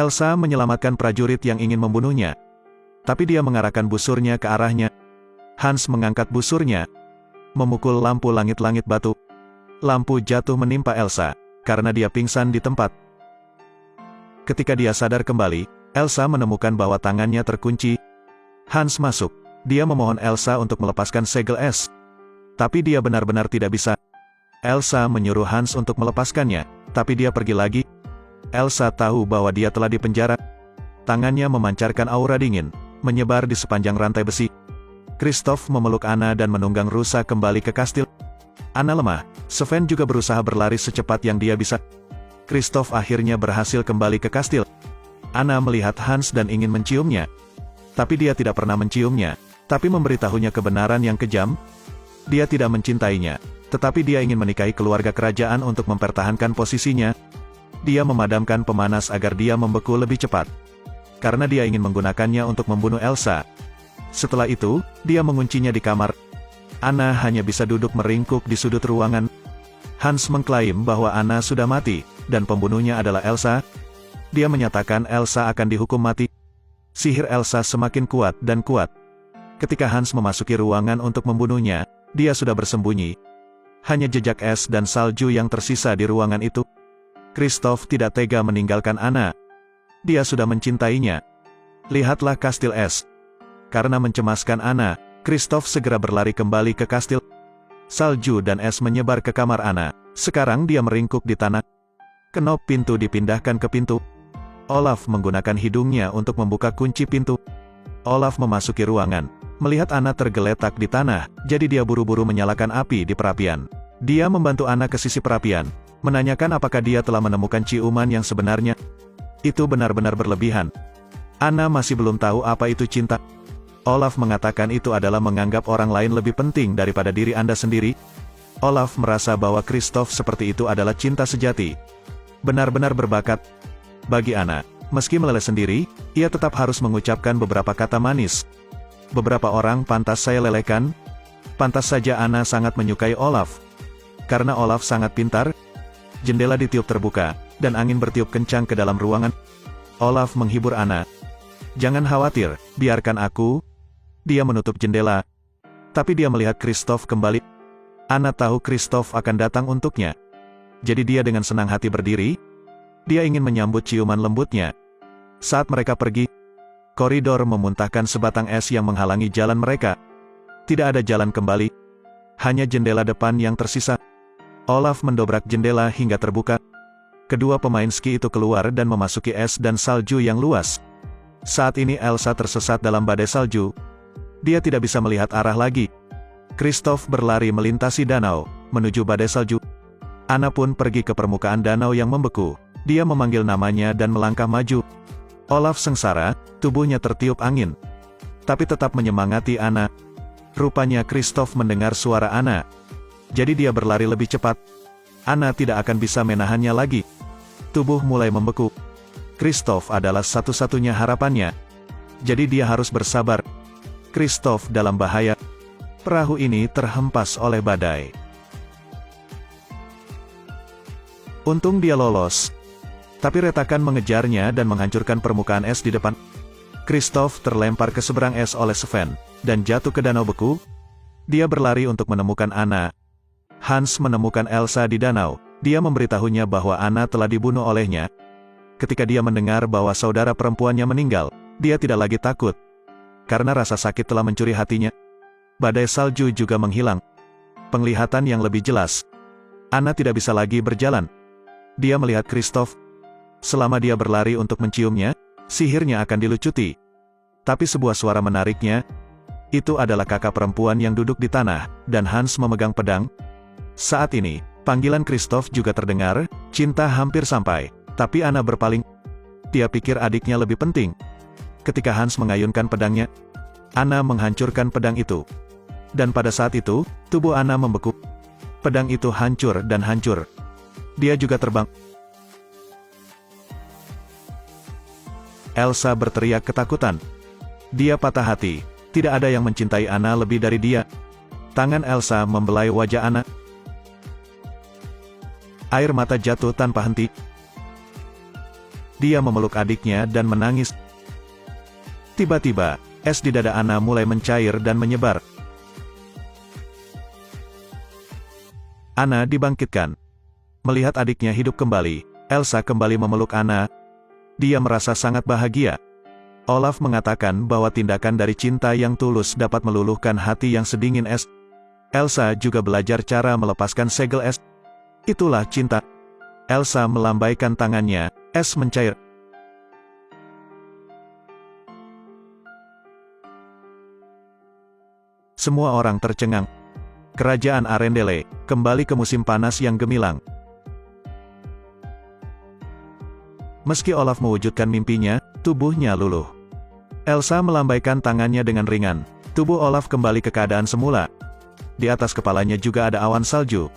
Elsa menyelamatkan prajurit yang ingin membunuhnya. Tapi dia mengarahkan busurnya ke arahnya. Hans mengangkat busurnya, memukul lampu langit-langit batu. Lampu jatuh menimpa Elsa, karena dia pingsan di tempat. Ketika dia sadar kembali, Elsa menemukan bahwa tangannya terkunci. Hans masuk. Dia memohon Elsa untuk melepaskan segel es. Tapi dia benar-benar tidak bisa. Elsa menyuruh Hans untuk melepaskannya, tapi dia pergi lagi. Elsa tahu bahwa dia telah dipenjara. Tangannya memancarkan aura dingin, menyebar di sepanjang rantai besi. Kristoff memeluk Anna dan menunggang rusa kembali ke kastil. Anna lemah. Sven juga berusaha berlari secepat yang dia bisa. Kristoff akhirnya berhasil kembali ke kastil. Anna melihat Hans dan ingin menciumnya. Tapi dia tidak pernah menciumnya, tapi memberitahunya kebenaran yang kejam. Dia tidak mencintainya, tetapi dia ingin menikahi keluarga kerajaan untuk mempertahankan posisinya. Dia memadamkan pemanas agar dia membeku lebih cepat. Karena dia ingin menggunakannya untuk membunuh Elsa. Setelah itu, dia menguncinya di kamar. Anna hanya bisa duduk meringkuk di sudut ruangan. Hans mengklaim bahwa Anna sudah mati, dan pembunuhnya adalah Elsa. Dia menyatakan Elsa akan dihukum mati. Sihir Elsa semakin kuat dan kuat. Ketika Hans memasuki ruangan untuk membunuhnya, dia sudah bersembunyi. Hanya jejak es dan salju yang tersisa di ruangan itu. Kristoff tidak tega meninggalkan Anna. Dia sudah mencintainya. Lihatlah kastil es. Karena mencemaskan Anna, Kristoff segera berlari kembali ke kastil. Salju dan es menyebar ke kamar Anna. Sekarang dia meringkuk di tanah. Kenop pintu dipindahkan ke pintu. Olaf menggunakan hidungnya untuk membuka kunci pintu. Olaf memasuki ruangan. Melihat Anna tergeletak di tanah, jadi dia buru-buru menyalakan api di perapian. Dia membantu Anna ke sisi perapian, menanyakan apakah dia telah menemukan ciuman yang sebenarnya. Itu benar-benar berlebihan. Anna masih belum tahu apa itu cinta. Olaf mengatakan itu adalah menganggap orang lain lebih penting daripada diri Anda sendiri. Olaf merasa bahwa Kristoff seperti itu adalah cinta sejati. Benar-benar berbakat. Bagi Anna, meski meleleh sendiri, ia tetap harus mengucapkan beberapa kata manis. Beberapa orang pantas saya lelehkan. Pantas saja Anna sangat menyukai Olaf. Karena Olaf sangat pintar. Jendela ditiup terbuka, dan angin bertiup kencang ke dalam ruangan. Olaf menghibur Anna. Jangan khawatir, biarkan aku. Dia menutup jendela. Tapi dia melihat Kristoff kembali. Anna tahu Kristoff akan datang untuknya. Jadi dia dengan senang hati berdiri. Dia ingin menyambut ciuman lembutnya. Saat mereka pergi, koridor memuntahkan sebatang es yang menghalangi jalan mereka. Tidak ada jalan kembali. Hanya jendela depan yang tersisa. Olaf mendobrak jendela hingga terbuka. Kedua pemain ski itu keluar dan memasuki es dan salju yang luas. Saat ini Elsa tersesat dalam badai salju. Dia tidak bisa melihat arah lagi. Kristoff berlari melintasi danau, menuju badai salju. Anna pun pergi ke permukaan danau yang membeku. Dia memanggil namanya dan melangkah maju. Olaf sengsara, tubuhnya tertiup angin. Tapi tetap menyemangati Anna. Rupanya Kristoff mendengar suara Anna. Jadi dia berlari lebih cepat. Anna tidak akan bisa menahannya lagi. Tubuh mulai membeku. Kristoff adalah satu-satunya harapannya. Jadi dia harus bersabar. Kristoff dalam bahaya. Perahu ini terhempas oleh badai. Untung dia lolos. Tapi retakan mengejarnya dan menghancurkan permukaan es di depan. Kristoff terlempar ke seberang es oleh Sven, dan jatuh ke danau beku. Dia berlari untuk menemukan Anna. Hans menemukan Elsa di danau. Dia memberitahunya bahwa Anna telah dibunuh olehnya. Ketika dia mendengar bahwa saudara perempuannya meninggal, dia tidak lagi takut. Karena rasa sakit telah mencuri hatinya. Badai salju juga menghilang. Penglihatan yang lebih jelas. Anna tidak bisa lagi berjalan. Dia melihat Kristoff. Selama dia berlari untuk menciumnya, sihirnya akan dilucuti. Tapi sebuah suara menariknya. Itu adalah kakak perempuan yang duduk di tanah, dan Hans memegang pedang. Saat ini, panggilan Kristoff juga terdengar. Cinta hampir sampai, tapi Anna berpaling. Dia pikir adiknya lebih penting. Ketika Hans mengayunkan pedangnya, Anna menghancurkan pedang itu. Dan pada saat itu, tubuh Anna membeku. Pedang itu hancur dan hancur. Dia juga terbang. Elsa berteriak ketakutan. Dia patah hati. Tidak ada yang mencintai Anna lebih dari dia. Tangan Elsa membelai wajah Anna. Air mata jatuh tanpa henti. Dia memeluk adiknya dan menangis. Tiba-tiba, es di dada Anna mulai mencair dan menyebar. Anna dibangkitkan. Melihat adiknya hidup kembali, Elsa kembali memeluk Anna. Dia merasa sangat bahagia. Olaf mengatakan bahwa tindakan dari cinta yang tulus dapat meluluhkan hati yang sedingin es. Elsa juga belajar cara melepaskan segel es. Itulah cinta. Elsa melambaikan tangannya, es mencair. Semua orang tercengang. Kerajaan Arendelle kembali ke musim panas yang gemilang. Meski Olaf mewujudkan mimpinya, tubuhnya luluh. Elsa melambaikan tangannya dengan ringan. Tubuh Olaf kembali ke keadaan semula. Di atas kepalanya juga ada awan salju.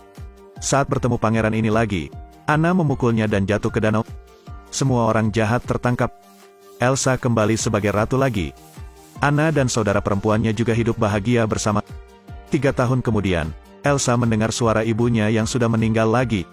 Saat bertemu pangeran ini lagi, Anna memukulnya dan jatuh ke danau. Semua orang jahat tertangkap. Elsa kembali sebagai ratu lagi. Anna dan saudara perempuannya juga hidup bahagia bersama. 3 tahun kemudian, Elsa mendengar suara ibunya yang sudah meninggal lagi.